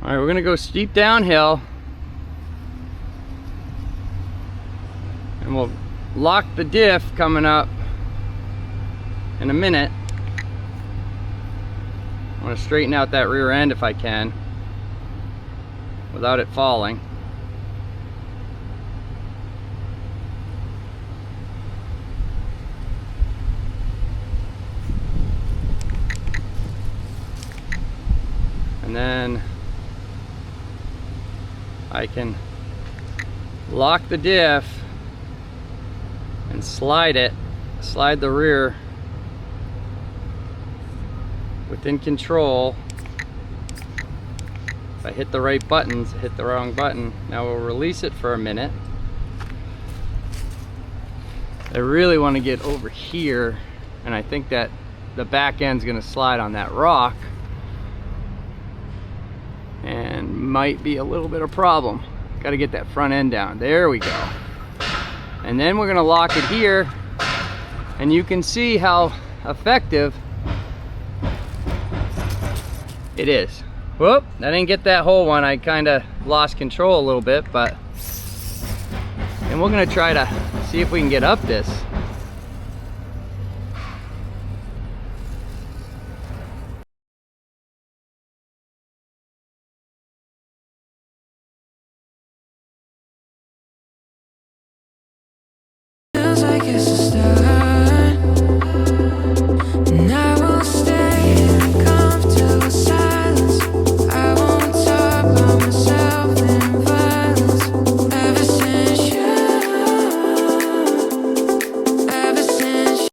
All right, we're gonna go steep downhill and we'll lock the diff coming up in a minute. I want to straighten out that rear end if I can without it falling. And then I can lock the diff and slide the rear within control. If I hit the right buttons, hit the wrong button. Now we'll release it for a minute. I really want to get over here, and I think that the back end's gonna slide on that rock and might be a little bit of problem. Got to get that front end down. There we go. And then we're gonna lock it here, and you can see how effective it is. Whoop, I didn't get that whole one. I kind of lost control a little bit, but and we're gonna try to see if we can get up this.